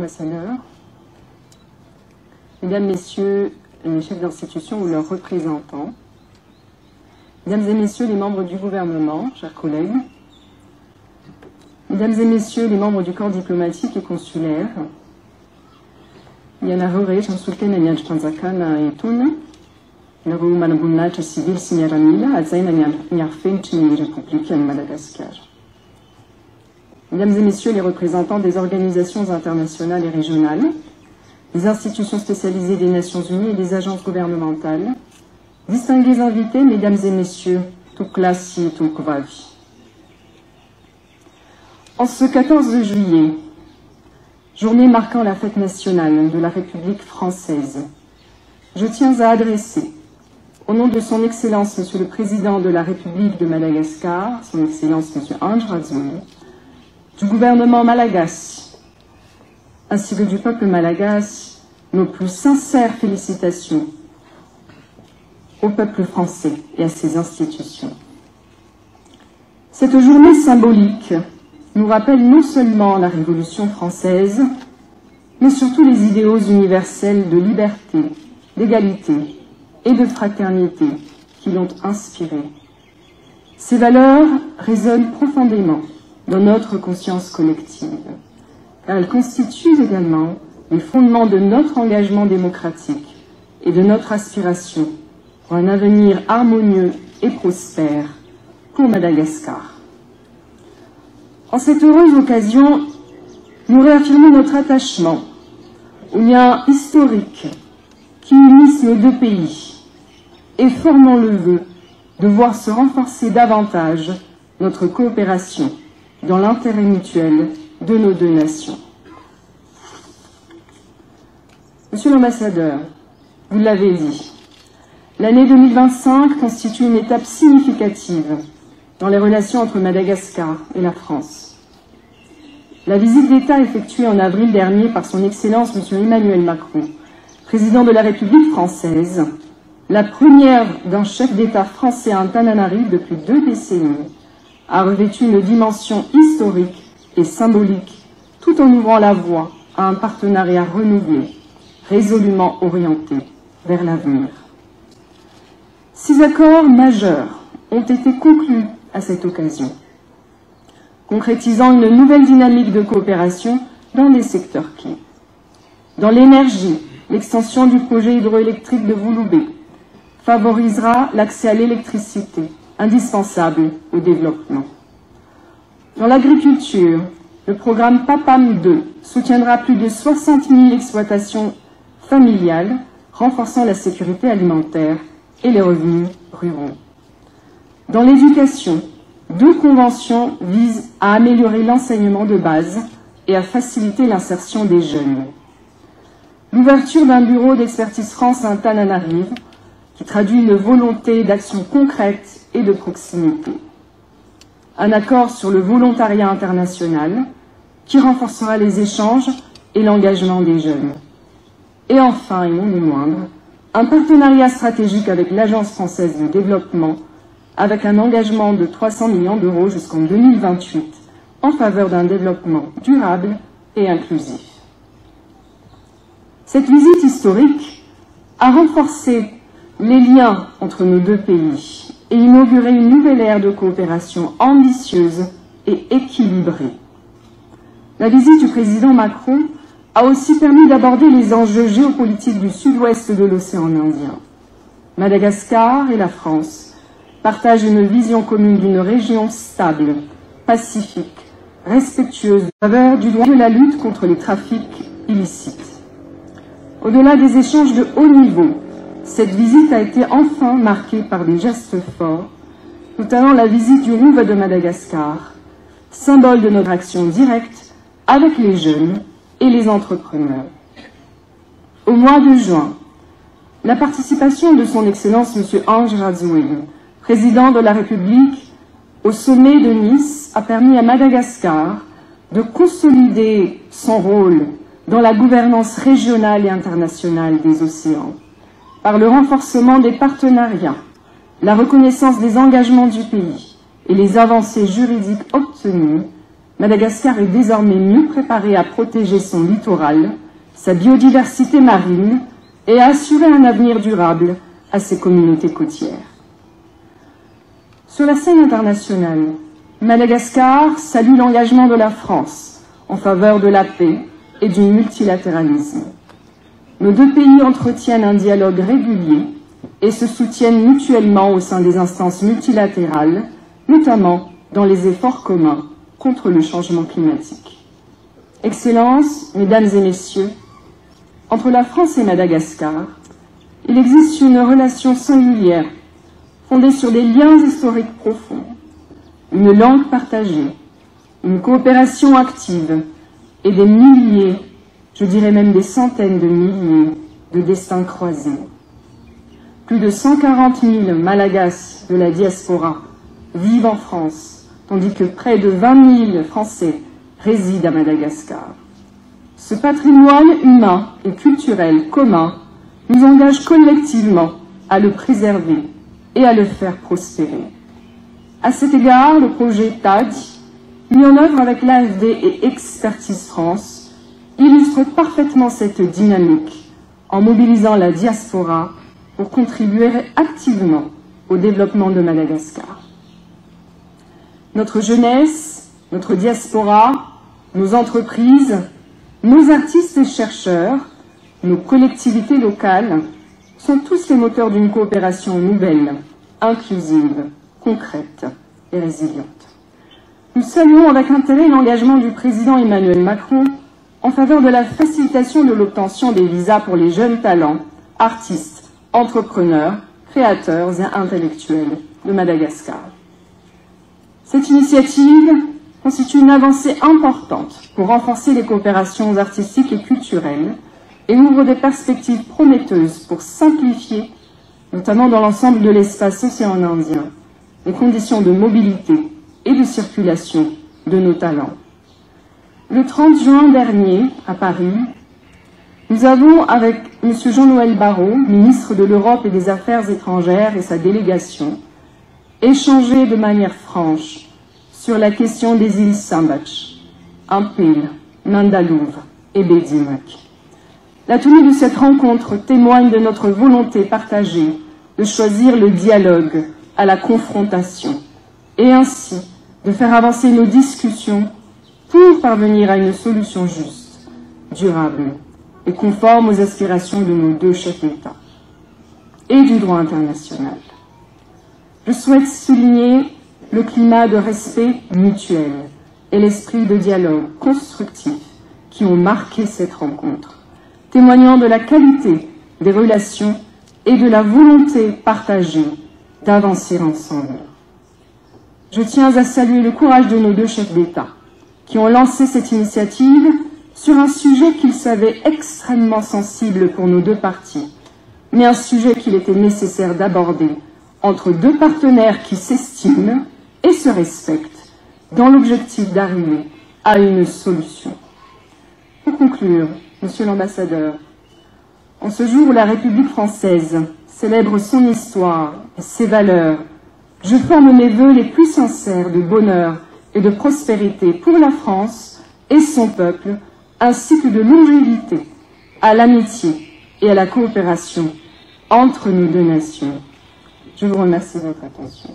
ambassadeurs, Mesdames, Messieurs les chefs d'institution ou leurs représentants, Mesdames et Messieurs les membres du gouvernement, chers collègues, Mesdames et Messieurs les membres du corps diplomatique et consulaire, Yana Hore, Chansulken et Nyanchpanzakana et Toun, Naru Manabunach civil Signaramila, Alzaina Nyarfenchi République en Madagascar. Mesdames et Messieurs les représentants des organisations internationales et régionales, des institutions spécialisées des Nations Unies et des agences gouvernementales, distingués invités, Mesdames et Messieurs, Tuklasi et Tukvavi. En ce 14 juillet, journée marquant la fête nationale de la République française, je tiens à adresser, au nom de son Excellence Monsieur le Président de la République de Madagascar, son Excellence Monsieur Ange Razoui, du gouvernement malagasy, ainsi que du peuple malagasy, nos plus sincères félicitations au peuple français et à ses institutions. Cette journée symbolique nous rappelle non seulement la Révolution française, mais surtout les idéaux universels de liberté, d'égalité et de fraternité qui l'ont inspirée. Ces valeurs résonnent profondément dans notre conscience collective, car elles constituent également les fondements de notre engagement démocratique et de notre aspiration pour un avenir harmonieux et prospère pour Madagascar. En cette heureuse occasion, nous réaffirmons notre attachement aux liens historiques qui unissent nos deux pays et formons le vœu de voir se renforcer davantage notre coopération dans l'intérêt mutuel de nos deux nations. Monsieur l'ambassadeur, vous l'avez dit, l'année 2025 constitue une étape significative dans les relations entre Madagascar et la France. La visite d'État effectuée en avril dernier par son Excellence M. Emmanuel Macron, président de la République française, la première d'un chef d'État français à Antananarive depuis 2 décennies, a revêtu une dimension historique et symbolique, tout en ouvrant la voie à un partenariat renouvelé, résolument orienté vers l'avenir. 6 accords majeurs ont été conclus à cette occasion, concrétisant une nouvelle dynamique de coopération dans des secteurs clés. Dans l'énergie, l'extension du projet hydroélectrique de Gouloubé favorisera l'accès à l'électricité, indispensable au développement. Dans l'agriculture, le programme PAPAM 2 soutiendra plus de 60 000 exploitations familiales, renforçant la sécurité alimentaire et les revenus ruraux. Dans l'éducation, 2 conventions visent à améliorer l'enseignement de base et à faciliter l'insertion des jeunes. L'ouverture d'un bureau d'expertise France à Antananarive, qui traduit une volonté d'action concrète et de proximité. Un accord sur le volontariat international, qui renforcera les échanges et l'engagement des jeunes. Et enfin, et non des moindres, un partenariat stratégique avec l'Agence française de développement, avec un engagement de 300 millions d'euros jusqu'en 2028, en faveur d'un développement durable et inclusif. Cette visite historique a renforcé les liens entre nos deux pays et inauguré une nouvelle ère de coopération ambitieuse et équilibrée. La visite du président Macron a aussi permis d'aborder les enjeux géopolitiques du sud-ouest de l'océan Indien. Madagascar et la France partagent une vision commune d'une région stable, pacifique, respectueuse en faveur du droit de la lutte contre les trafics illicites. Au-delà des échanges de haut niveau, cette visite a été enfin marquée par des gestes forts, notamment la visite du Rouva de Madagascar, symbole de notre action directe avec les jeunes et les entrepreneurs. Au mois de juin, la participation de son Excellence M. Ange Razoui, président de la République, au sommet de Nice a permis à Madagascar de consolider son rôle dans la gouvernance régionale et internationale des océans, par le renforcement des partenariats, la reconnaissance des engagements du pays et les avancées juridiques obtenues, Madagascar est désormais mieux préparé à protéger son littoral, sa biodiversité marine et à assurer un avenir durable à ses communautés côtières. Sur la scène internationale, Madagascar salue l'engagement de la France en faveur de la paix et du multilatéralisme. Nos deux pays entretiennent un dialogue régulier et se soutiennent mutuellement au sein des instances multilatérales, notamment dans les efforts communs contre le changement climatique. Excellences, Mesdames et Messieurs, entre la France et Madagascar, il existe une relation singulière, fondée sur des liens historiques profonds, une langue partagée, une coopération active et des milliers, je dirais même des centaines de milliers de destins croisés. Plus de 140 000 Malagasy de la diaspora vivent en France, tandis que près de 20 000 Français résident à Madagascar. Ce patrimoine humain et culturel commun nous engage collectivement à le préserver et à le faire prospérer. À cet égard, le projet TAD, mis en œuvre avec l'AFD et Expertise France, illustre parfaitement cette dynamique en mobilisant la diaspora pour contribuer activement au développement de Madagascar. Notre jeunesse, notre diaspora, nos entreprises, nos artistes et chercheurs, nos collectivités locales sont tous les moteurs d'une coopération nouvelle, inclusive, concrète et résiliente. Nous saluons avec intérêt l'engagement du président Emmanuel Macron en faveur de la facilitation de l'obtention des visas pour les jeunes talents, artistes, entrepreneurs, créateurs et intellectuels de Madagascar. Cette initiative constitue une avancée importante pour renforcer les coopérations artistiques et culturelles et ouvre des perspectives prometteuses pour simplifier, notamment dans l'ensemble de l'espace océan Indien, les conditions de mobilité et de circulation de nos talents. Le 30 juin dernier, à Paris, nous avons, avec M. Jean-Noël Barrot, ministre de l'Europe et des Affaires étrangères et sa délégation, échangé de manière franche sur la question des îles Sambach, Ampil, Mandalove et Bedimak. La tenue de cette rencontre témoigne de notre volonté partagée de choisir le dialogue à la confrontation et ainsi de faire avancer nos discussions pour parvenir à une solution juste, durable et conforme aux aspirations de nos deux chefs d'État et du droit international. Je souhaite souligner le climat de respect mutuel et l'esprit de dialogue constructif qui ont marqué cette rencontre, témoignant de la qualité des relations et de la volonté partagée d'avancer ensemble. Je tiens à saluer le courage de nos deux chefs d'État qui ont lancé cette initiative sur un sujet qu'ils savaient extrêmement sensible pour nos deux parties, mais un sujet qu'il était nécessaire d'aborder entre deux partenaires qui s'estiment et se respectent dans l'objectif d'arriver à une solution. Pour conclure, Monsieur l'ambassadeur, en ce jour où la République française célèbre son histoire et ses valeurs, je forme mes vœux les plus sincères de bonheur et de prospérité pour la France et son peuple, ainsi que de longévité à l'amitié et à la coopération entre nos deux nations. Je vous remercie de votre attention.